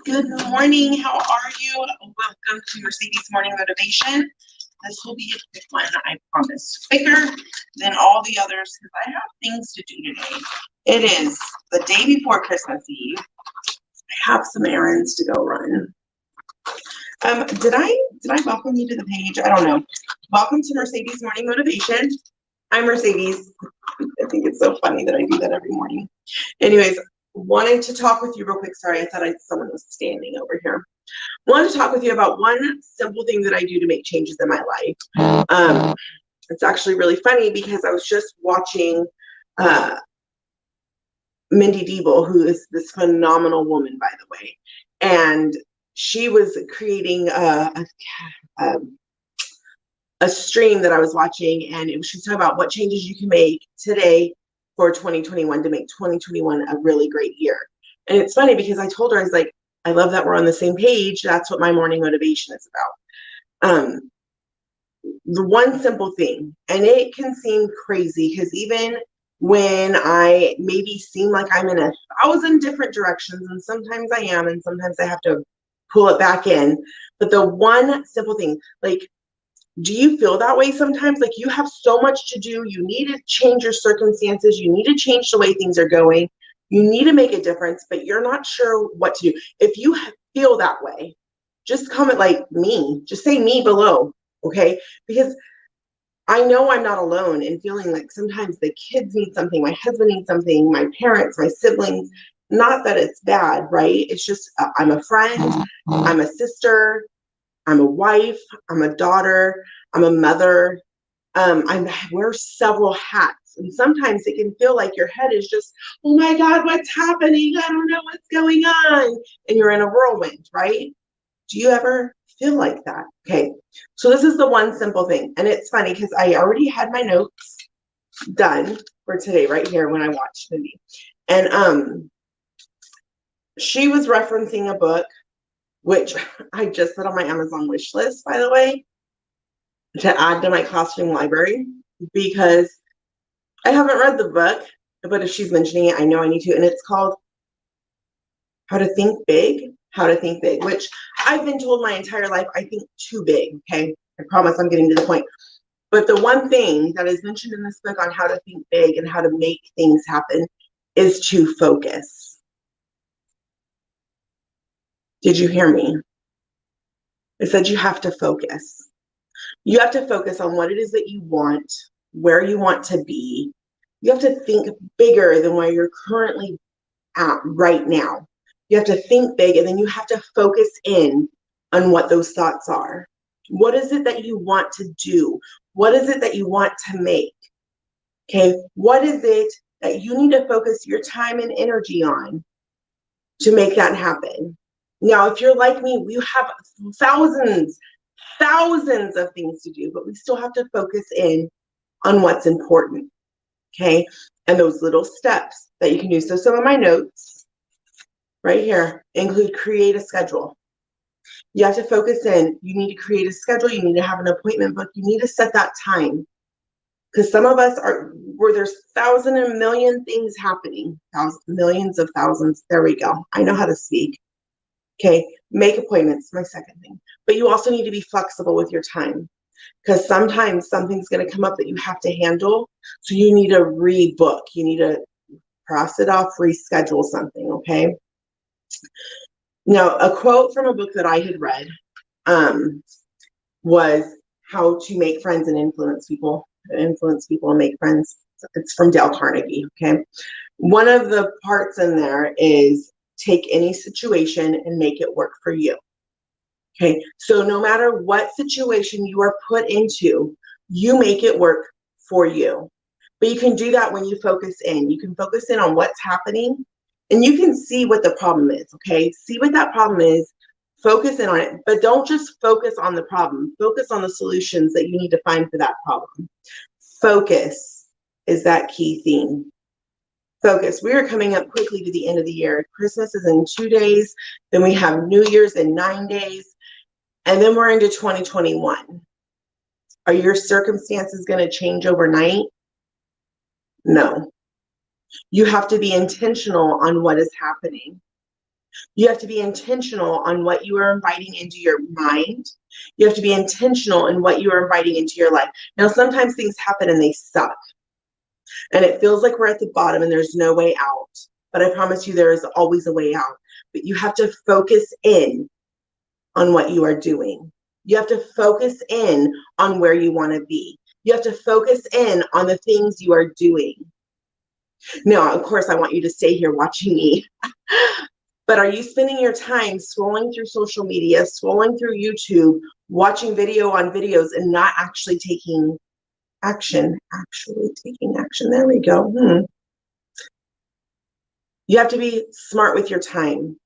Good morning. How are you? Welcome to Mercedes Morning Motivation. This will be a quick one, I promise. Quicker than all the others because I have things to do today. It is the day before Christmas Eve. I have some errands to go run. Did I welcome you to the page? I don't know. Welcome to Mercedes Morning Motivation. I'm Mercedes. I think it's so funny that I do that every morning. Anyways, wanted to talk with you real quick. Sorry, I thought someone was standing over here. Wanted to talk with you about one simple thing that I do to make changes in my life. It's actually really funny because I was just watching Mindy Diebel, who is this phenomenal woman, by the way, and she was creating a stream that I was watching, and she was talking about what changes you can make today for 2021 to make 2021 a really great year. And it's funny because I told her, I was like, I love that we're on the same page. That's what my morning motivation is about. The one simple thing, and it can seem crazy because even when I maybe seem like I'm in 1,000 different directions, and sometimes I am, and sometimes I have to pull it back in. But the one simple thing, like, do you feel that way sometimes? Like you have so much to do. You need to change your circumstances. You need to change the way things are going. You need to make a difference, but you're not sure what to do. If you feel that way, just comment like me. Just say me below, okay? Because I know I'm not alone in feeling like sometimes the kids need something, my husband needs something, my parents, my siblings. Not that it's bad, right? It's just I'm a friend, I'm a sister, I'm a wife, I'm a daughter, I'm a mother. I wear several hats, and sometimes it can feel like your head is just, oh my God, what's happening? I don't know what's going on. And you're in a whirlwind, right? Do you ever feel like that? Okay, so this is the one simple thing. And it's funny because I already had my notes done for today right here when I watched the movie. And she was referencing a book, which I just put on my Amazon wish list, by the way, to add to my classroom library because I haven't read the book, but if she's mentioning it, I know I need to. And it's called How to Think Big, How to Think Big, which I've been told my entire life I think too big, okay? I promise I'm getting to the point. But the one thing that is mentioned in this book on how to think big and how to make things happen is to focus. Did you hear me? I said you have to focus. You have to focus on what it is that you want, where you want to be. You have to think bigger than where you're currently at right now. You have to think big, and then you have to focus in on what those thoughts are. What is it that you want to do? What is it that you want to make? Okay, what is it that you need to focus your time and energy on to make that happen? Now, if you're like me, we have thousands of things to do, but we still have to focus in on what's important, okay? And those little steps that you can do. So some of my notes right here include create a schedule. You have to focus in. You need to create a schedule. You need to have an appointment book. You need to set that time. Because some of us are where there's thousand and million things happening, millions of thousands. There we go. I know how to speak. Okay, make appointments, my second thing. But you also need to be flexible with your time because sometimes something's going to come up that you have to handle. So you need to rebook. You need to cross it off, reschedule something, okay? Now, a quote from a book that I had read was How to Make Friends and Influence People and Make Friends. It's from Dale Carnegie, okay? One of the parts in there is take any situation and make it work for you. Okay, so no matter what situation you are put into, you make it work for you. But you can do that when you focus in. You can focus in on what's happening and you can see what the problem is, okay? See what that problem is, focus in on it, but don't just focus on the problem. Focus on the solutions that you need to find for that problem. Focus is that key theme. Focus. We are coming up quickly to the end of the year. Christmas is in 2 days. Then we have New Year's in 9 days. And then we're into 2021. Are your circumstances going to change overnight? No. You have to be intentional on what is happening. You have to be intentional on what you are inviting into your mind. You have to be intentional in what you are inviting into your life. Now, sometimes things happen and they suck. And it feels like we're at the bottom and there's no way out. But I promise you, there is always a way out. But you have to focus in on what you are doing. You have to focus in on where you want to be. You have to focus in on the things you are doing. Now, of course, I want you to stay here watching me. But are you spending your time scrolling through social media, scrolling through YouTube, watching video on videos, and not actually taking action? Actually taking action. There we go. You have to be smart with your time.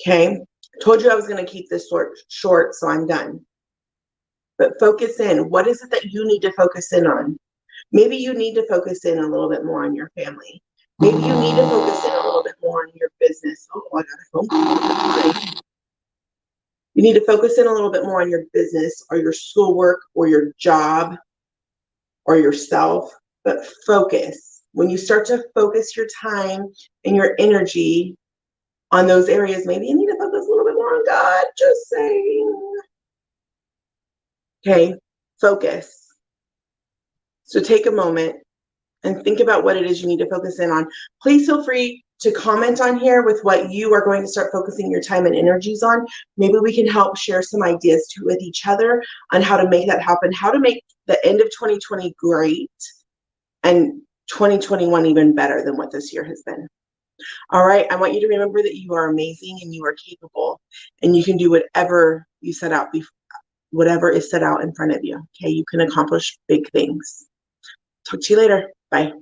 Okay? I told you I was going to keep this short, so I'm done. But focus in. What is it that you need to focus in on? Maybe you need to focus in a little bit more on your family. Maybe you need to focus in a little bit more on your business. Oh, I got a phone call. You need to focus in a little bit more on your business or your schoolwork or your job or yourself, but focus. When you start to focus your time and your energy on those areas, maybe you need to focus a little bit more on God, just saying. Okay, focus. So take a moment and think about what it is you need to focus in on. Please feel free to comment on here with what you are going to start focusing your time and energies on. Maybe we can help share some ideas with each other on how to make that happen, how to make the end of 2020 great and 2021 even better than what this year has been. All right, I want you to remember that you are amazing and you are capable and you can do whatever you set out, whatever is set out in front of you. Okay, you can accomplish big things. Talk to you later. Bye.